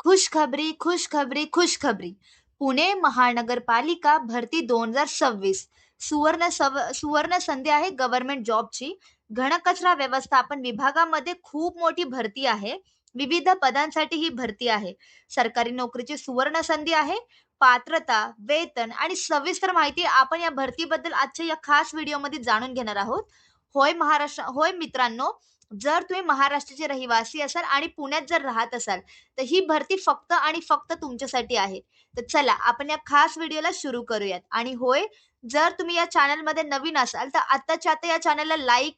खुशखबरी खुशखबरी खुशखबरी. पुणे महानगरपालिका भरती 2026 सुवर्ण संधी आहे गव्हर्नमेंट जॉबची. घनकचरा व्यवस्थापन विभागामध्ये खूप मोठी भरती आहे. विविध पदांसाठी ही भरती आहे. सरकारी नोकरीची सुवर्ण संधी आहे. पात्रता, वेतन आणि सविस्तर माहिती आपण या भरतीबद्दल आजच्या या खास व्हिडिओमध्ये जाणून घेणार आहोत. होय मित्रांनो, जर तुम्ही महाराष्ट्राचे रहिवासी असाल आणि पुण्यात जर राहत असाल, तर ही भरती फक्त आणि फक्त तुमच्यासाठी आहे. तर चला आपण या खास व्हिडिओला सुरू करूयात. आणि होय, जर तुम्ही या चॅनलमध्ये नवीन असाल तर आत्ताच्या आता या चॅनलला लाईक,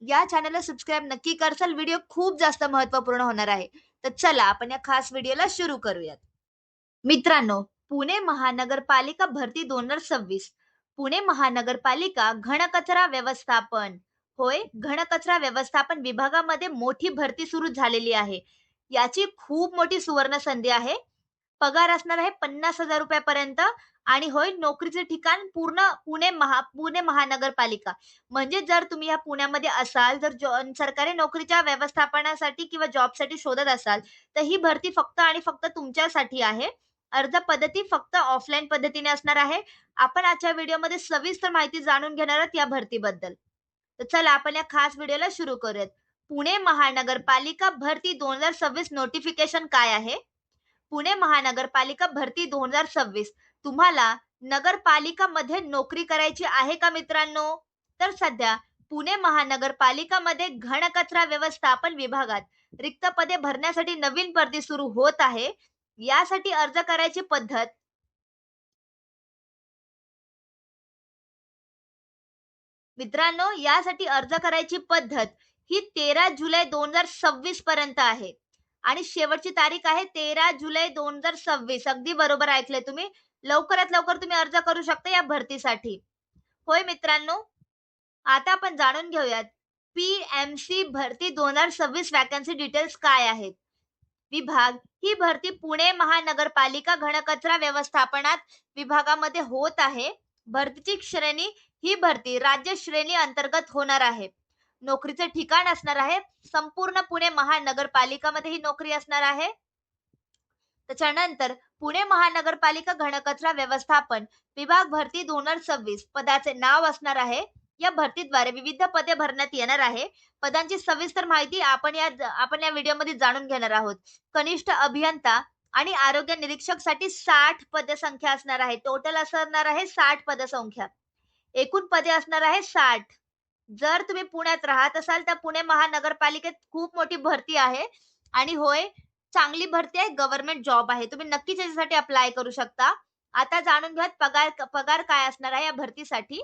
या चॅनलला सबस्क्राईब नक्की करसाल. व्हिडिओ खूप जास्त महत्त्वपूर्ण होणार आहे. तर चला आपण या खास व्हिडिओला सुरू करूयात. मित्रांनो, पुणे महानगरपालिका भरती 2026. पुणे महानगरपालिका घनकचरा व्यवस्थापन. होय, घनकचरा व्यवस्थापन विभागामध्ये मोठी भरती सुरू झालेली आहे. याची खूप मोठी सुवर्ण संधी आहे. पगार असणार आहे 50,000 रुपयापर्यंत. आणि होय, नोकरीचे ठिकाण पुणे महानगरपालिका. म्हणजे जर तुम्ही या पुण्यामध्ये असाल, जर सरकारी नोकरीच्या व्यवस्थापनासाठी किंवा जॉबसाठी शोधत असाल, तर ही भरती फक्त आणि फक्त तुमच्यासाठी आहे. अर्ज पद्धती फक्त ऑफलाईन पद्धतीने असणार आहे. आपण आजच्या व्हिडिओमध्ये सविस्तर माहिती जाणून घेणार आहोत या भरतीबद्दल. तर चला आपण या खास व्हिडिओला सुरू करूयात. पुणे महानगरपालिका भरती 2026 नोटिफिकेशन काय आहे? पुणे महानगरपालिका भरती 2026. तुम्हाला नगरपालिकामध्ये नोकरी करायची आहे का मित्रांनो? तर सध्या पुणे महानगरपालिकामध्ये घनकचरा व्यवस्थापन विभागात रिक्त पदे भरण्यासाठी नवीन भरती सुरू होत आहे. यासाठी अर्ज करायची पद्धत मित्रांनो, यासाठी अर्ज करायची पद्धत ही 13 जुलै 2026 पर्यंत आहे. आणि शेवटची तारीख आहे 13 जुलै 2026. अगदी बरोबर ऐकलंय तुम्ही. लवकरात लवकर तुम्ही अर्ज करू शकता या भरतीसाठी. होय मित्रांनो, आता आपण जाणून घेऊयात PMC भरती 2026 वॅकन्सी डिटेल्स काय आहेत. विभाग ही भरती पुणे महानगरपालिका घनकचरा व्यवस्थापनात विभागामध्ये होत आहे. भरतीची श्रेणी ही भरती राज्य श्रेणी अंतर्गत होणार आहे. नोकरीचे ठिकाण असणार आहे संपूर्ण पुणे महानगरपालिकामध्ये ही नोकरी असणार आहे. त्याच्यानंतर पुणे महानगरपालिका घनकचरा व्यवस्थापन विभाग भरती 2026 पदाचे नाव असणार आहे. या भरतीद्वारे विविध पदे भरण्यात येणार आहे. पदांची सविस्तर माहिती आपण या व्हिडिओमध्ये जाणून घेणार आहोत. कनिष्ठ अभियंता आणि आरोग्य निरीक्षक साठी 60 पदसंख्या असणार आहे. टोटल असणार आहे 60 पदसंख्या. एकूण पदे असणार आहे 60. जर तुम्ही पुण्यात राहत असाल तर पुणे महानगरपालिकेत खूप मोठी भरती आहे. आणि होय, चांगली भरती आहे, गव्हर्नमेंट जॉब आहे. तुम्ही नक्कीच याच्यासाठी अप्लाय करू शकता. आता जाणून घ्या पगार काय असणार आहे या भरतीसाठी.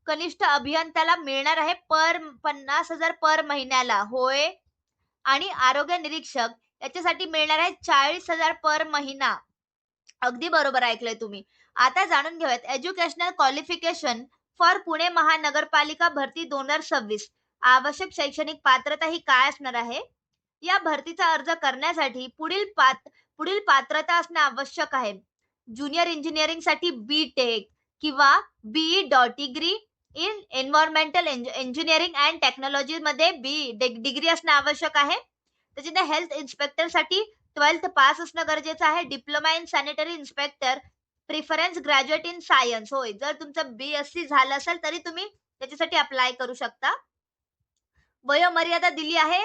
कनिष्ठ अभियंत्याला मिळणार आहे 50,000 पर महिन्याला. होय. आणि आरोग्य निरीक्षक याच्यासाठी मिळणार आहे 40,000 पर महिना. अगदी बरोबर ऐकलंय तुम्ही. आता जाणून घेऊयात एज्युकेशनल क्वालिफिकेशन फॉर पुणे महानगरपालिका भरती 2026. आवश्यक शैक्षणिक पात्रता ही काय असणार आहे? या भरतीचा अर्ज करण्यासाठी पुढील पात्रता असणे आवश्यक आहे. ज्युनियर इंजिनिअरिंग साठी BTech किंवा BE degree in environmental engineering and technology मध्ये डिग्री असणे आवश्यक आहे. त्याच्यानंतर हेल्थ इन्स्पेक्टर साठी 12th पास असणं गरजेचं आहे. Diploma in sanitary inspector preference graduate in science. होय, जर तुमचं BSc झालं असेल तरी तुम्ही त्याच्यासाठी अप्लाय करू शकता. वयोमर्यादा दिली आहे.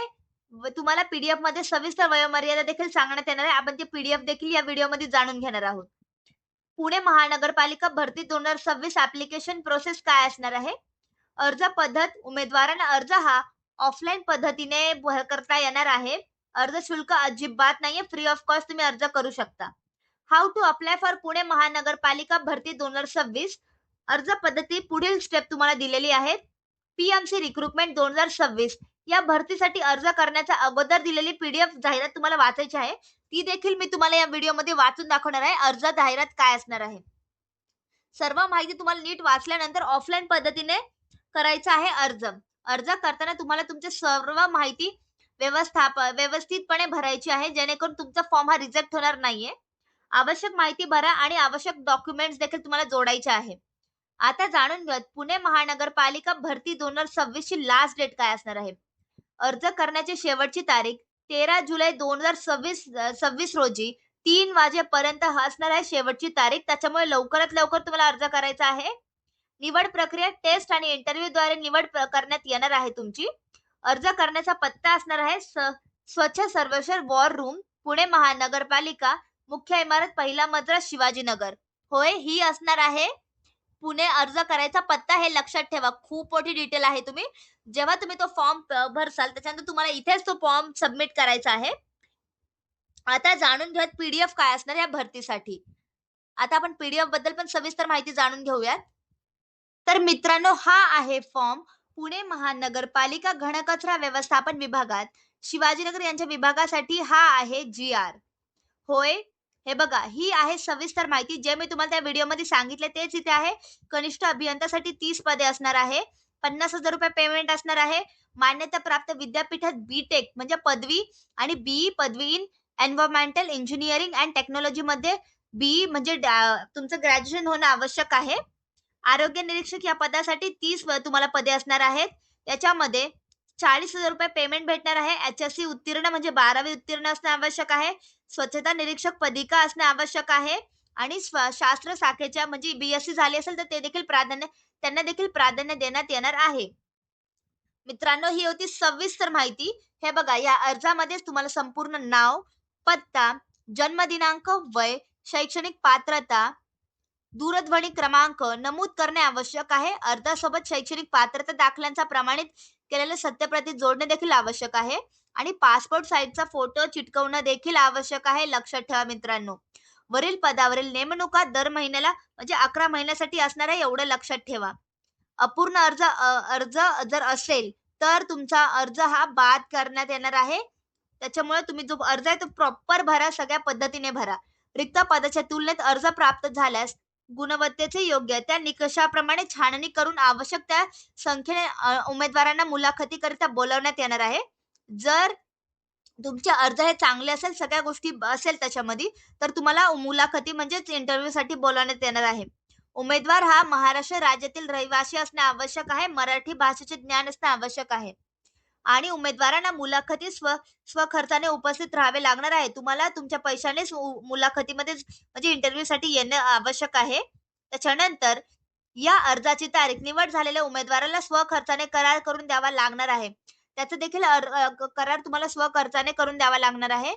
तुम्हाला PDF मध्ये सविस्तर वयोमर्यादा देखील सांगण्यात येणार आहे. आपण ती PDF देखील या व्हिडिओमध्ये जाणून घेणार आहोत. पुणे महानगरपालिका भरती 2026 ऍप्लिकेशन प्रोसेस काय असणार आहे? अर्ज पद्धत उमेदवारांना अर्ज हा ऑफलाईन पद्धतीने करता येणार आहे. अर्ज शुल्क अजिबात नाहीये. फ्री ऑफ कॉस्ट तुम्ही अर्ज करू शकता. How to apply for Pune महानगरपालिका भरती 2026. अर्ज पद्धती पुढील स्टेप तुम्हाला दिलेली आहेत. PMC रिक्रुटमेंट 2026 या भरतीसाठी अर्ज करण्याच्या अगोदर दिलेली PDF जाहिरात तुम्हाला वाचायची आहे. ती देखील मी तुम्हाला या व्हिडिओमध्ये वाचून दाखवणार आहे. अर्ज जाहिरात काय असणार आहे. सर्व माहिती तुम्हाला नीट वाचल्यानंतर ऑफलाईन पद्धतीने करायचा आहे अर्ज. अर्ज करताना तुम्हाला तुमची सर्व माहिती व्यवस्थितपणे भरायची आहे, जेणेकरून तुमचा फॉर्म हा रिजेक्ट होणार नाहीये. आवश्यक माहिती भरा आणि आवश्यक डॉक्युमेंट्स देखील तुम्हाला जोडायचे आहे. आता जाणून घ्या पुणे महानगरपालिका भरती 2026 ची लास्ट डेट काय असणार आहे. अर्ज करण्याची शेवटची तारीख 13 जुलै 2026 रोजी 3 वाजेपर्यंत असणार आहे शेवटची तारीख. त्याच्यामुळे लवकरात लवकर तुम्हाला अर्ज करायचा आहे. निवड प्रक्रिया टेस्ट आणि इंटरव्ह्यूद्वारे निवड करण्यात येणार आहे तुमची. अर्ज करण्याचा पत्ता असणार आहे स्वच्छ सर्वेक्षण वॉर रूम, पुणे महानगरपालिका, मुख्य इमारत, पहिला मजला, शिवाजीनगर. होय, ही असणार आहे पुणे. अर्ज करायचा पत्ता हे लक्षात ठेवा. खूप मोठी डिटेल आहे. जेव्हा तुम्ही तो फॉर्म भरसाल त्याच्यानंतर तुम्हाला इथेच तो फॉर्म सबमिट करायचा आहे. आता जाणून घेऊयात पीडीएफ काय असणार या भरतीसाठी. आता आपण पीडीएफ बद्दल पण सविस्तर माहिती जाणून घेऊयात. तर मित्रांनो, हा आहे फॉर्म पुणे महानगरपालिका घनकचरा व्यवस्थापन विभागात शिवाजीनगर यांच्या विभागासाठी. हा आहे GR. होय, हे बघा, ही आहे सविस्तर माहिती. जे मी तुम्हाला त्या व्हिडिओमध्ये सांगितले तेच इथे आहे. कनिष्ठ अभियंतासाठी 30 पदे असणार आहे. 50,000 रुपये पेमेंट असणार आहे. मान्यता प्राप्त विद्यापीठात BTech म्हणजे पदवी आणि BE पदवी in environmental engineering and technology मध्ये BE म्हणजे तुमचं ग्रॅज्युएशन होणं आवश्यक आहे. आरोग्य निरीक्षक या पदासाठी 30 तुम्हाला पदे असणार आहेत. त्याच्यामध्ये 40,000 रुपये पेमेंट भेटणार आहे. HSC उत्तीर्ण म्हणजे 12वी उत्तीर्ण असणे आवश्यक आहे. स्वच्छता निरीक्षक पदिका असणे आवश्यक आहे आणि शास्त्र शाखेच्या म्हणजे BSc झाली असेल तर त्यांना देखील प्राधान्य देण्यात येणार आहे. मित्रांनो, ही होती सविस्तर माहिती. हे बघा, या अर्जामध्ये तुम्हाला संपूर्ण नाव, पत्ता, जन्म दिनांक, वय, शैक्षणिक पात्रता, दूरध्वनी क्रमांक नमूद करणे आवश्यक आहे. अर्जासोबत शैक्षणिक पात्रता दाखल्यांचा प्रमाणित केलेले सत्यप्रती जोडणे देखील आवश्यक आहे आणि पासपोर्ट साईजचा फोटो चिटकवणं देखील आवश्यक आहे. लक्षात ठेवा मित्रांनो, वरील पदावरील नेमणुका दर महिन्याला म्हणजे 11 महिन्यासाठी असणार आहे, एवढं लक्षात ठेवा. अपूर्ण अर्ज जर असेल तर तुमचा अर्ज हा बाद करण्यात येणार आहे. त्याच्यामुळे तुम्ही जो अर्ज आहे तो प्रॉपर भरा, सगळ्या पद्धतीने भरा. रिक्त पदाच्या तुलनेत अर्ज प्राप्त झाल्यास गुणवत्तेचे योग्य त्या निकषाप्रमाणे छाननी करून आवश्यक त्या संख्येने उमेदवारांना मुलाखतीकरिता बोलवण्यात येणार आहे. जर तुमचे अर्ज हे चांगले असेल, सगळ्या गोष्टी असेल त्याच्यामध्ये, तर तुम्हाला मुलाखती म्हणजेच इंटरव्ह्यू साठी बोलवण्यात येणार आहे. उमेदवार हा महाराष्ट्र राज्यातील रहिवासी असणे आवश्यक आहे. मराठी भाषेचे ज्ञान असणे आवश्यक आहे आणि उमेदवारांना मुलाखती स्वखर्चाने उपस्थित राहावे लागणार आहे. तुम्हाला तुमच्या पैशानेच मुलाखतीमध्ये म्हणजे इंटरव्ह्यू साठी येणं आवश्यक आहे. त्याच्यानंतर या अर्जाची तारीख निवड झालेल्या उमेदवाराला स्वखर्चाने करार करून द्यावा लागणार आहे. त्याचा देखील करार तुम्हाला स्वखर्चाने करून द्यावा लागणार आहे.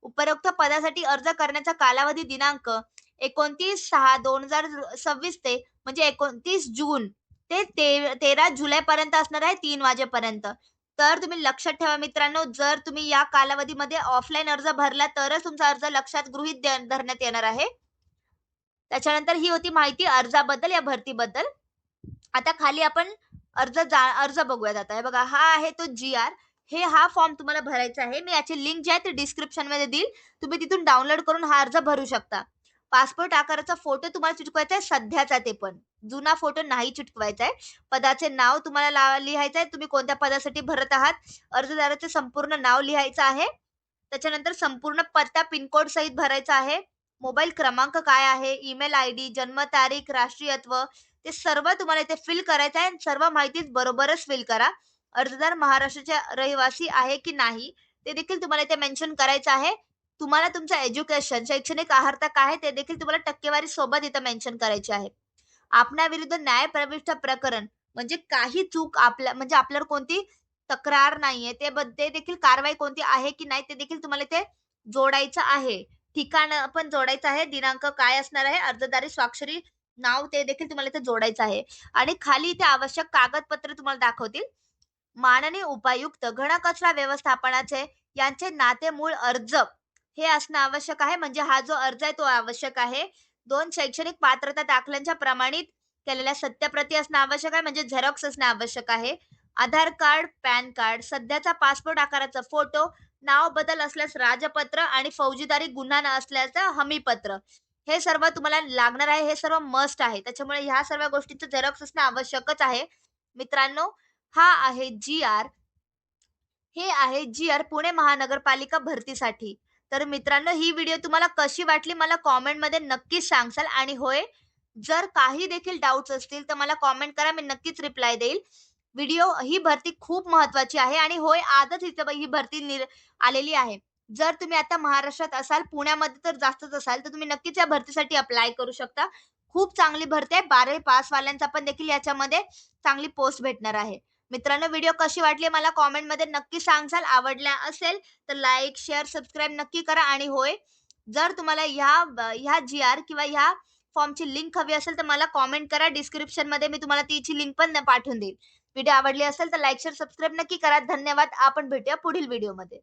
उपरोक्त पदासाठी अर्ज करण्याचा कालावधी दिनांक 29/6/2026 ते म्हणजे 29 जून ते 13 जुलै पर्यंत असणार आहे, 3 वाजेपर्यंत. तर तुम्ही लक्षात ठेवा मित्रांनो, जर तुम्ही या कालावधीमध्ये ऑफलाईन अर्ज भरला तरच तुमचा अर्ज लक्षात गृहीत धरण्यात येणार आहे. त्याच्यानंतर ही होती माहिती अर्जाबद्दल, या भरतीबद्दल. आता खाली आपण अर्ज बघूयात. आता हे बघा, हा आहे तो GR. हा फॉर्म तुम्हाला भरायचा आहे. मी याची लिंक जी आहे ती डिस्क्रिप्शन मध्ये देईल, तुम्ही तिथून डाउनलोड करून हा अर्ज भरू शकता. पासपोर्ट आकाराचा फोटो तुम्हाला चिटकवायचा आहे, सध्याचा, ते पण जुना फोटो नाही चिटकवायचा आहे. पदाचे नाव तुम्हाला लिहायचं आहे, तुम्ही कोणत्या पदासाठी भरत आहात. अर्जदाराचे संपूर्ण नाव लिहायचं आहे. त्याच्यानंतर संपूर्ण पत्ता पिनकोड सहित भरायचा आहे. मोबाईल क्रमांक काय आहे, ईमेल ID, जन्मतारीख, राष्ट्रीयत्व, ते सर्व तुम्हाला इथे फिल करायचं आहे. सर्व माहिती बरोबरच फिल करा. अर्जदार महाराष्ट्राचे रहिवासी आहे की नाही ते देखील तुम्हाला इथे मेन्शन करायचं आहे. तुम्हाला तुमचं एज्युकेशन, शैक्षणिक अर्हता काय आहे ते देखील तुम्हाला टक्केवारी सोबत इथे मेन्शन करायची आहे. आपणाविरुद्ध न्याय प्रविष्ट प्रकरण म्हणजे काही चूक म्हणजे आपल्यावर कोणती तक्रार नाहीये ते देखील कारवाई कोणती आहे की नाही ते देखील तुम्हाला इथे जोडायचं आहे. ठिकाण पण जोडायचं आहे. दिनांक काय असणार आहे, अर्जदारी स्वाक्षरी नाव ते देखील तुम्हाला इथे जोडायचं आहे. आणि खाली इथे आवश्यक कागदपत्र तुम्हाला दाखवतील. माननीय उपायुक्त घनकचरा व्यवस्थापनाचे यांचे नाते मूळ अर्ज हे असणं आवश्यक आहे. म्हणजे हा जो अर्ज आहे तो आवश्यक आहे. 2 शैक्षणिक पात्रता दाखल्यांच्या प्रमाणित केलेल्या सत्यप्रती असणं आवश्यक आहे, म्हणजे झेरॉक्स असणं आवश्यक आहे. आधार कार्ड, पॅन कार्ड, सध्याचा पासपोर्ट आकाराचा फोटो, नाव बदल असल्यास राजपत्र आणि फौजदारी गुन्हा असल्याचं हमीपत्र, हे सर्व तुम्हाला लागणार आहे. हे सर्व मस्ट आहे. त्याच्यामुळे ह्या सर्व गोष्टींचं झेरॉक्स असणं आवश्यकच आहे. मित्रांनो, हा आहे GR. हे आहे GR पुणे महानगरपालिका भरतीसाठी. तर मित्रांनो, ही व्हिडिओ तुम्हाला कशी वाटली मला कॉमेंट मध्ये नक्कीच सांगसाल. आणि होय, जर काही देखील डाउट्स असतील तर मला कॉमेंट करा, मी नक्कीच रिप्लाय देईल. ही भरती खूप महत्त्वाची आहे आणि होय, आजच ही भरती आलेली आहे. जर तुम्ही आता महाराष्ट्रात असाल, पुण्यामध्ये तर जास्तच असाल, तर तुम्ही नक्कीच या भरतीसाठी अप्लाय करू शकता. खूप चांगली भरती आहे. 12वी पासवाल्यांचा पण देखील याच्यामध्ये चांगली पोस्ट भेटणार आहे. मित्रांनो, व्हिडिओ कशी वाटली मला कमेंटमध्ये नक्की सांगाल. आवडल्या असेल तर लाईक, शेअर, सबस्क्राईब नक्की करा आणि होय, जर तुम्हाला ह्या जी-आर किंवा ह्या फॉर्मची लिंक हवी असेल, तर मला कमेंट करा. डिस्क्रिप्शनमध्ये मी तुम्हाला तिची लिंक पण पाठवून देईल. व्हिडिओ आवडली असेल तर लाईक, शेअर, सबस्क्राईब नक्की करा. धन्यवाद. आपण भेटूया पुढील व्हिडिओमध्ये.